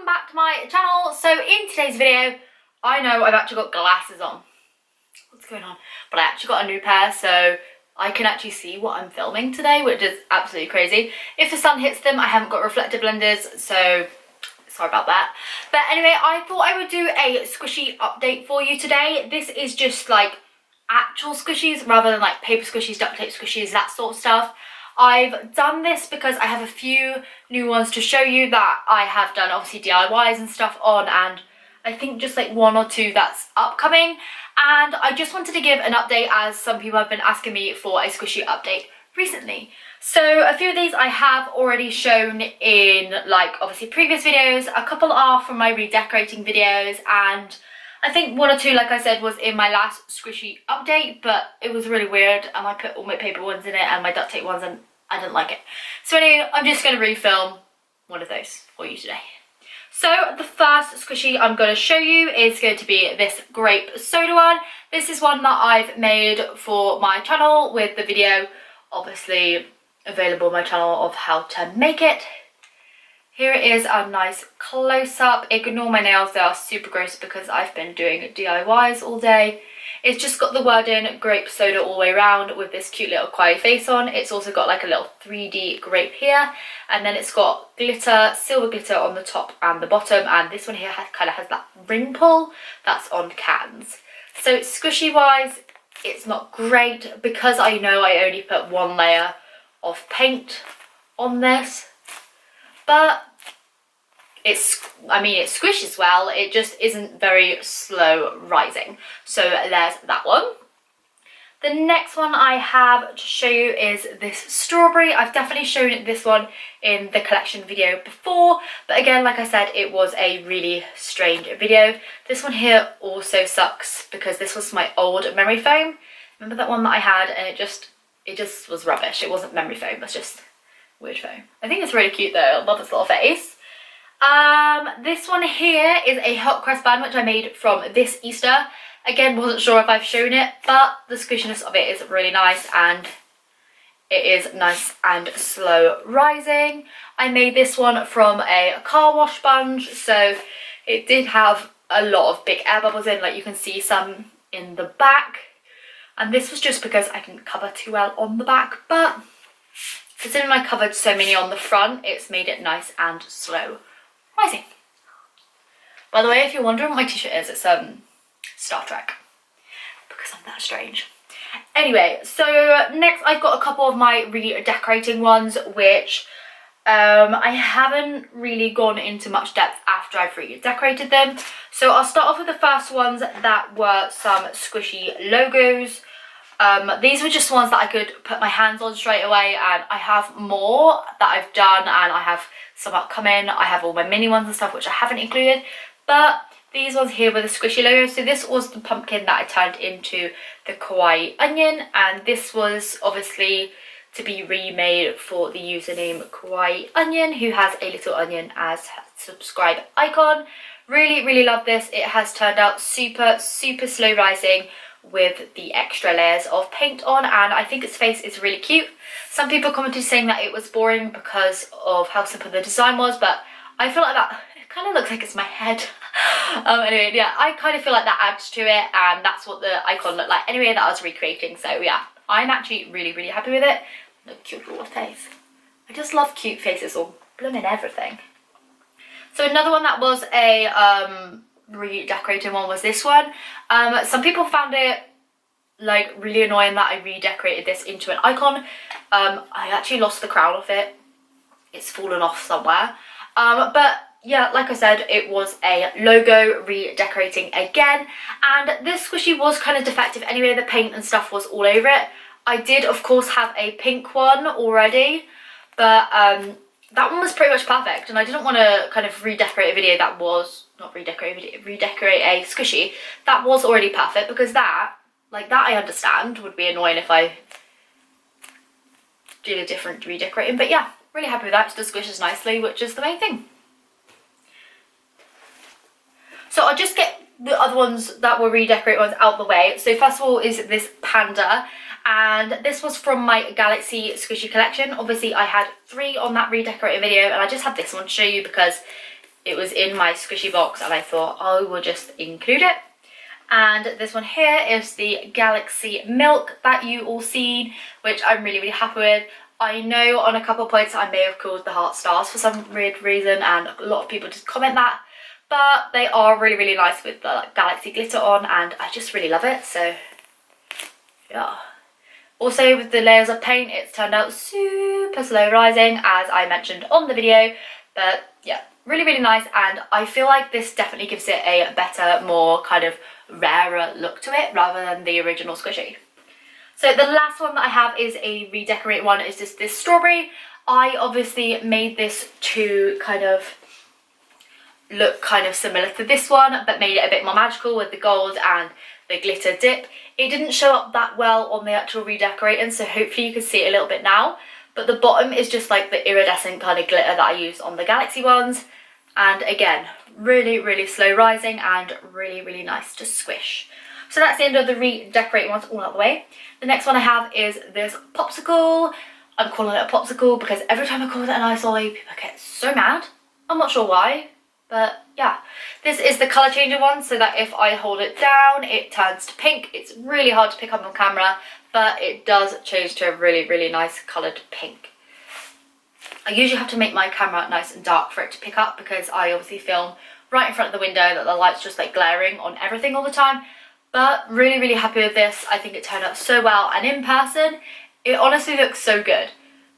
welcome back to my channel. So in today's video, I know I've actually got glasses on. What's going on? But I actually got a new pair, so I can actually see what I'm filming today, which is absolutely crazy. If the sun hits them, I haven't got reflective lenses, so sorry about that. But anyway, I thought I would do a squishy update for you today. This is just like actual squishies rather than like paper squishies, duct tape squishies, that sort of stuff. I've done this because I have a few new ones to show you that I have done obviously DIYs and stuff on, and I think just like one or two that's upcoming. And I just wanted to give an update as some people have been asking me for a squishy update recently. So a few of these I have already shown in like obviously previous videos. A couple are from my redecorating videos, and I think one or two, like I said, was in my last squishy update, but it was really weird and I put all my paper ones in it and my duct tape ones, and I didn't like it. So anyway, I'm just going to refilm one of those for you today. So the first squishy I'm going to show you is going to be this grape soda one. This is one that I've made for my channel with the video obviously available on my channel of how to make it. Here it is, a nice close-up. Ignore my nails, they are super gross because I've been doing DIYs all day. It's just got the wording grape soda all the way around with this cute little kawaii face on. It's also got like a little 3D grape here, and then it's got glitter, silver glitter on the top and the bottom, and this one here kind of has that ring pull that's on cans. So squishy wise, it's not great because I know I only put one layer of paint on this. But it squishes well, it just isn't very slow rising. So there's that one. The next one I have to show you is this strawberry. I've definitely shown this one in the collection video before, but again, like I said, it was a really strange video. This one here also sucks because this was my old memory foam. Remember that one that I had, and it just was rubbish. It wasn't memory foam, it was just weird foam. I think it's really cute though. I love its little face. This one here is a hot cross bun which I made from this Easter. Again, wasn't sure if I've shown it, but the squishiness of it is really nice and it is nice and slow rising. I made this one from a car wash sponge, so it did have a lot of big air bubbles in, like you can see some in the back. And this was just because I didn't cover too well on the back, but considering I covered so many on the front, it's made it nice and slow rising. By the way, if you're wondering what my t-shirt is, it's Star Trek, because I'm that strange. Anyway, so next I've got a couple of my redecorating ones, which I haven't really gone into much depth after I've redecorated them. So I'll start off with the first ones that were some squishy logos. These were just ones that I could put my hands on straight away, and I have more that I've done and I have some upcoming. I have all my mini ones and stuff which I haven't included, but these ones here were the squishy logos. So this was the pumpkin that I turned into the kawaii onion, and this was obviously to be remade for the username kawaii onion, who has a little onion as subscribe icon. Really love this. It has turned out super slow rising with the extra layers of paint on, and I think its face is really cute. Some people commented saying that it was boring because of how simple the design was, but I feel like that it kind of looks like it's my head. Anyway, yeah, I kind of feel like that adds to it, and that's what the icon looked like anyway that I was recreating. So yeah, I'm actually really happy with it. The cute little face. I just love cute faces or blooming everything. So another one that was a redecorating one was this one. Some people found it like really annoying that I redecorated this into an icon. I actually lost the crown of it. It's fallen off somewhere. But yeah, like I said, it was a logo redecorating again, and this squishy was kind of defective anyway. The paint and stuff was all over it. I did of course have a pink one already, but that one was pretty much perfect, and I didn't want to kind of redecorate a video that was not redecorate a squishy that was already perfect, because that I understand would be annoying if I did a different redecorating. But yeah, really happy with that. It still squishes nicely, which is the main thing. So I'll just get the other ones that were redecorated ones out the way. So first of all is this panda, and this was from my Galaxy Squishy collection. Obviously I had 3 on that redecorating video, and I just had this one to show you because it was in my squishy box and I thought I will just include it. And this one here is the Galaxy Milk that you all seen, which I'm really happy with. I know on a couple of points I may have called the heart stars for some weird reason, and a lot of people just comment that, but they are really nice with the like, galaxy glitter on, and I just really love it. So yeah. Also with the layers of paint, it's turned out super slow rising, as I mentioned on the video, but yeah, really nice. And I feel like this definitely gives it a better, more kind of rarer look to it rather than the original squishy. So the last one that I have is a redecorate one. Is just this strawberry. I obviously made this to kind of look kind of similar to this one, but made it a bit more magical with the gold and the glitter dip. It didn't show up that well on the actual redecorating, so hopefully you can see it a little bit now. But the bottom is just like the iridescent kind of glitter that I used on the Galaxy ones. And again, really slow rising and really nice to squish. So that's the end of the redecorating ones all out the way. The next one I have is this Popsicle. I'm calling it a Popsicle because every time I call it an ice lolly, people get so mad. I'm not sure why, but yeah. This is the colour changer one, so that if I hold it down, it turns to pink. It's really hard to pick up on camera, but it does change to a really nice coloured pink. I usually have to make my camera nice and dark for it to pick up because I obviously film right in front of the window that the light's just like glaring on everything all the time. But really happy with this. I think it turned out so well, and in person it honestly looks so good.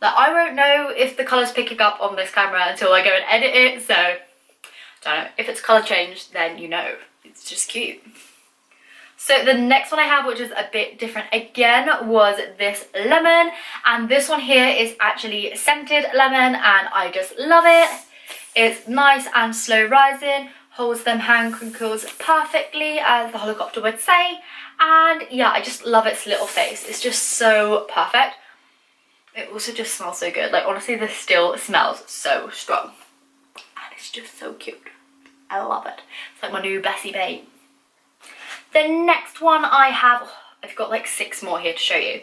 Like, I won't know if the colour's picking up on this camera until I go and edit it, so don't know. If it's colour changed, then you know. It's just cute. So the next one I have, which is a bit different again, was this lemon, and this one here is actually scented lemon, and I just love it. It's nice and slow rising, holds them hand crinkles perfectly, as the helicopter would say, and yeah, I just love its little face. It's just so perfect. It also just smells so good. Like, honestly, this still smells so strong, and it's just so cute. I love it. It's like my new Bessie babe. The next one I have, oh, I've got like 6 more here to show you.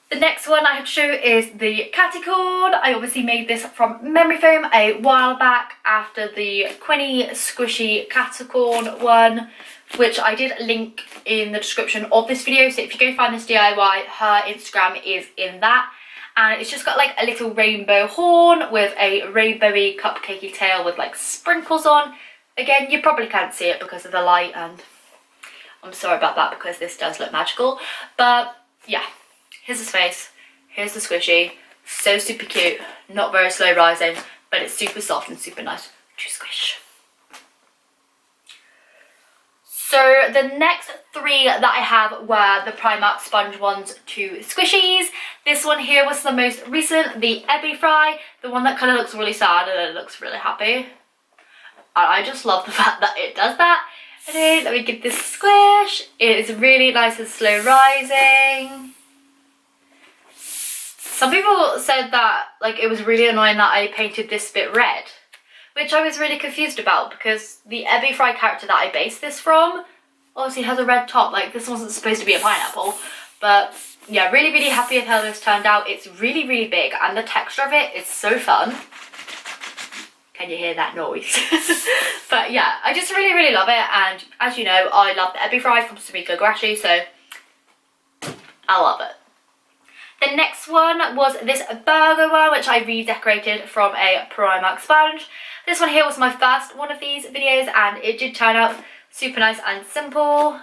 The next one I have to show is the Caticorn. I obviously made this from memory foam a while back after the Quinny Squishy Caticorn one, which I did link in the description of this video. So if you go find this DIY, her Instagram is in that. And it's just got like a little rainbow horn with a rainbowy cupcakey tail with like sprinkles on. Again, you probably can't see it because of the light, and I'm sorry about that because this does look magical. But yeah, here's his face, here's the squishy. So super cute, not very slow rising, but it's super soft and super nice to squish. So the next 3 that I have were the Primark sponge ones to squishies. This one here was the most recent, the Ebby Fry, the one that kind of looks really sad and then it looks really happy. And I just love the fact that it does that. Okay, let me give this a squish. It is really nice and slow rising. Some people said that like it was really annoying that I painted this bit red, which I was really confused about because the Ebby Fry character that I based this from obviously has a red top. Like, this wasn't supposed to be a pineapple. But yeah, really happy with how this turned out. It's really big, and the texture of it is so fun. Can you hear that noise? But yeah, I just really love it, and as you know, I love the Ebby Fry from Scrushy, so I love it. The next one was this burger one, which I redecorated from a Primark sponge. This one here was my first one of these videos, and it did turn out super nice and simple.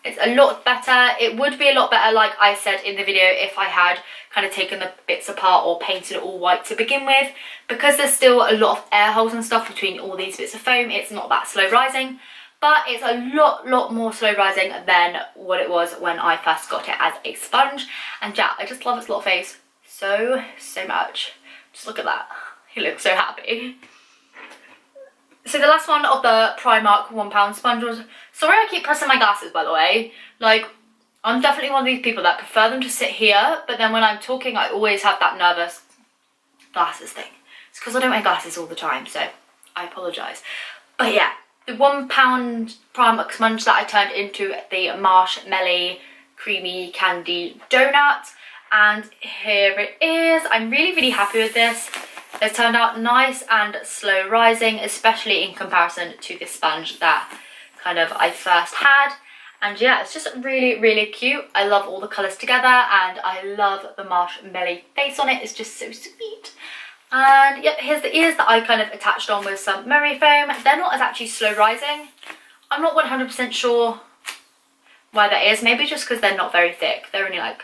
It's a lot better. It would be a lot better, like I said in the video, if I had kind of taken the bits apart or painted it all white to begin with. Because there's still a lot of air holes and stuff between all these bits of foam, it's not that slow rising. But it's a lot more slow rising than what it was when I first got it as a sponge. And yeah, I just love its little face so much. Just look at that. He looks so happy. So the last one of the Primark £1 sponge was... Sorry I keep pressing my glasses, by the way. Like, I'm definitely one of these people that prefer them to sit here, but then when I'm talking I always have that nervous glasses thing. It's because I don't wear glasses all the time, so I apologise. But yeah, the £1 Primark sponge that I turned into the marshmallow creamy candy donut, and here it is. I'm really happy with this. It's turned out nice and slow rising, especially in comparison to this sponge that kind of I first had. And yeah, it's just really, really cute. I love all the colours together, and I love the marshmallow face on it. It's just so sweet. And yep, here's the ears that I kind of attached on with some memory foam. They're not as actually slow rising. I'm not 100% sure why that is. Maybe just because they're not very thick. They're only like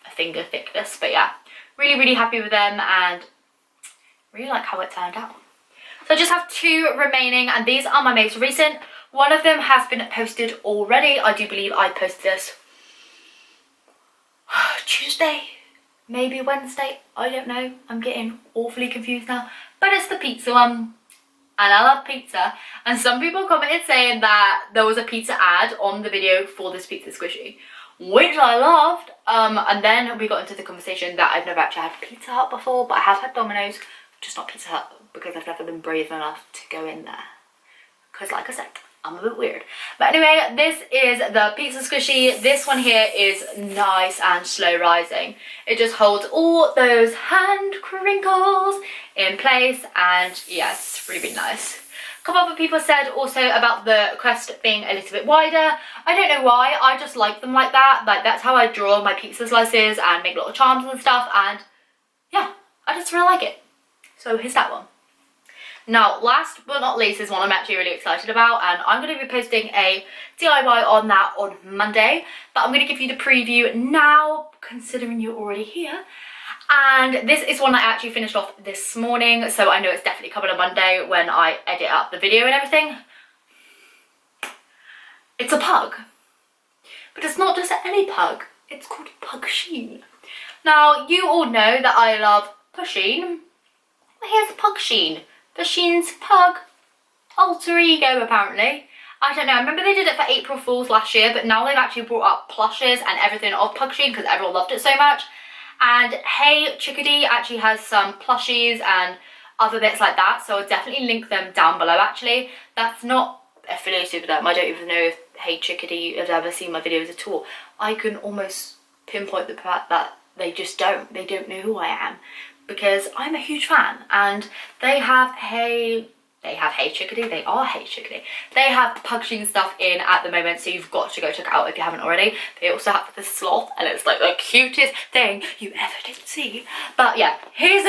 a finger thickness. But yeah, really, really happy with them and really like how it turned out. So I just have 2 remaining, and these are my most recent. One of them has been posted already. I do believe I posted this Tuesday, maybe Wednesday. I don't know. I'm getting awfully confused now. But it's the pizza one. And I love pizza. And some people commented saying that there was a pizza ad on the video for this pizza squishy, which I loved. And then we got into the conversation that I've never actually had Pizza Hut before, but I have had Domino's, just not Pizza Hut, because I've never been brave enough to go in there. Because like I said, I'm a bit weird. But anyway, this is the pizza squishy. This one here is nice and slow rising. It just holds all those hand crinkles in place, and yeah, it's really, really nice. A couple other people said also about the crest being a little bit wider. I don't know why, I just like them like that. Like, that's how I draw my pizza slices and make little charms and stuff, and yeah, I just really like it. So here's that one. Now, last but not least is one I'm actually really excited about, and I'm going to be posting a DIY on that on Monday, but I'm going to give you the preview now, considering you're already here. And this is one I actually finished off this morning, so I know it's definitely coming on Monday when I edit up the video and everything. It's a pug. But it's not just any pug, it's called Pugsheen. Now, you all know that I love Pugsheen. Well, here's Pugsheen. Pugsheen's pug alter ego, apparently. I don't know, I remember they did it for April Fool's last year, but now they've actually brought up plushes and everything of Pugsheen because everyone loved it so much. And Hey Chickadee actually has some plushies and other bits like that, so I'll definitely link them down below actually. That's not affiliated with them. I don't even know if Hey Chickadee has ever seen my videos at all. I can almost pinpoint the fact that they just don't. They don't know who I am, because I'm a huge fan, and they have Hey Chickadee, they are Hey Chickadee. They have Pugsheen stuff in at the moment, so you've got to go check it out if you haven't already. They also have the sloth, and it's like the cutest thing you ever did see. But yeah, here's,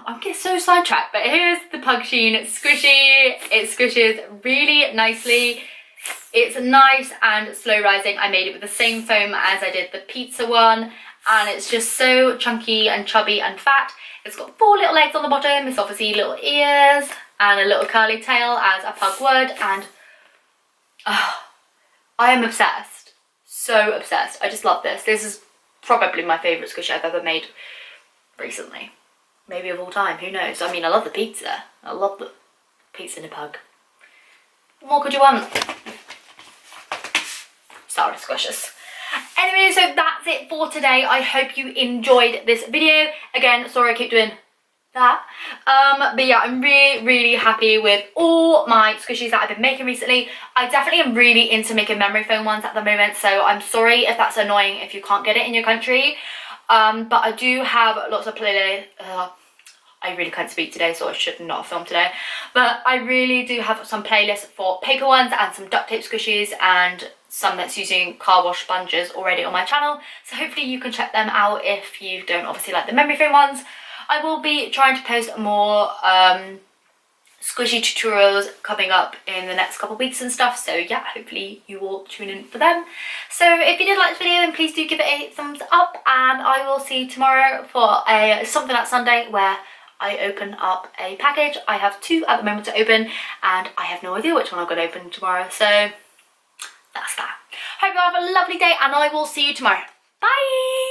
I'm getting so sidetracked, but here's the Pugsheen squishy. It squishes really nicely. It's nice and slow rising. I made it with the same foam as I did the pizza one, and it's just so chunky and chubby and fat. It's got 4 little legs on the bottom. It's obviously little ears and a little curly tail as a pug would, and I am obsessed. So obsessed. I just love this. This is probably my favourite squishy I've ever made recently. Maybe of all time, who knows? I mean, I love the pizza. I love the pizza in a pug. What more could you want? Sorry, squishes. Anyway, so that's it for today. I hope you enjoyed this video. Again, sorry I keep doing that. But yeah, I'm really, really happy with all my squishies that I've been making recently. I definitely am really into making memory foam ones at the moment, so I'm sorry if that's annoying if you can't get it in your country. But I do have lots of playlists. I really can't speak today, so I should not film today. But I really do have some playlists for paper ones and some duct tape squishies, and some that's using car wash sponges already on my channel. So hopefully you can check them out if you don't obviously like the memory foam ones. I will be trying to post more squishy tutorials coming up in the next couple of weeks and stuff, so yeah, hopefully you will tune in for them. So if you did like this video, then please do give it a thumbs up, and I will see you tomorrow for a Something That Sunday where I open up a package. I have 2 at the moment to open, and I have no idea which one I'm going to open tomorrow, so that's that. Hope you have a lovely day, and I will see you tomorrow. Bye!